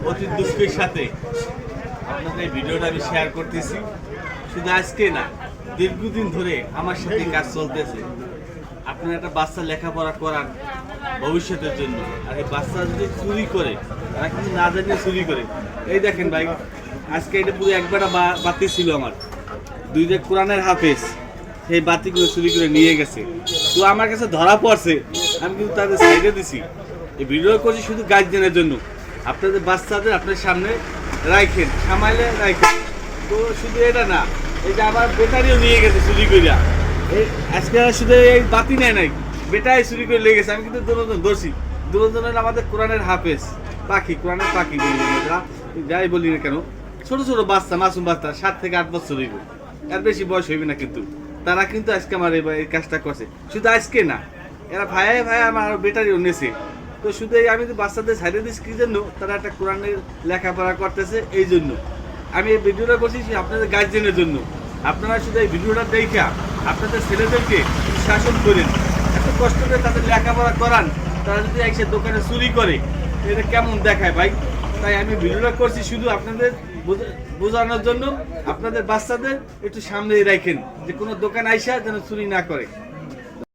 অতি দুঃখের সাথে আপনাদের এই ভিডিওটা আমি শেয়ার করতেছি। শুধু আজকে না, দীর্ঘদিন ধরে আমার সাথে কাজ চলতেছে। আপনার একটা বাচ্চা লেখাপড়া করার ভবিষ্যতের জন্য, আর এই বাচ্চা যদি চুরি করে, তারা কিন্তু না জানিয়ে চুরি করে। এই দেখেন ভাই, আজকে এটা পুরো একবার বাতি ছিল আমার, দুইটা কোরআনের হাফেজ, সেই বাতিগুলো চুরি করে নিয়ে গেছে। তো আমার কাছে ধরা পড়ছে, আমি কিন্তু তাদের সাইডে দিছি। এই ভিডিও করছি শুধু গার্জিয়ানের জন্য। আপনাদের বাচ্চাদের আপনার সামনে রাখেন, সামাইলে রাখেন। তো শুধু এটা না, এই যে আমার বেটারিও নিয়ে গেছে চুরি করিয়া। এই আজকে শুধু এই বাতি নেয় নাই, বেটাই চুরি করে লেগে গেছে। আমি কিন্তু দুজন দোষী। দুজন আমাদের কোরআনের হাফেজ, পাখি, কোরআনের পাখি বলি আমরা, যাই বলি না কেন। ছোট ছোট বাচ্চা, মাসুম বাচ্চা, 7 থেকে 8 বছর হইব, এর বেশি বয়স হইবে না। কিন্তু তারা কিন্তু আজকে আমার এই কাজটা করছে। শুধু আজকে না, এরা ভাই ভাই আমার বেটারিও নেছে। তো শুধু আমি তো বাচ্চাদের সাইডে দিচ্ছি কি জন্য, তারা একটা কোরআনের লেখাপড়া করতেছে, এই জন্য আমি এই ভিডিওটা করছি আপনাদের গার্জেনের জন্য। আপনারা শুধু এই ভিডিওটা দেখা আপনাদের ছেলেদেরকে শাসন করেন, এত কষ্ট করে তাদের লেখাপড়া করান। তারা যদি এসে দোকানে চুরি করে, এটা কেমন দেখায় ভাই? তাই আমি ভিডিওটা করছি শুধু আপনাদের বোঝানোর জন্য। আপনাদের বাচ্চাদের একটু সামনে রাখেন, যে কোনো দোকান আইসা যেন চুরি না করে।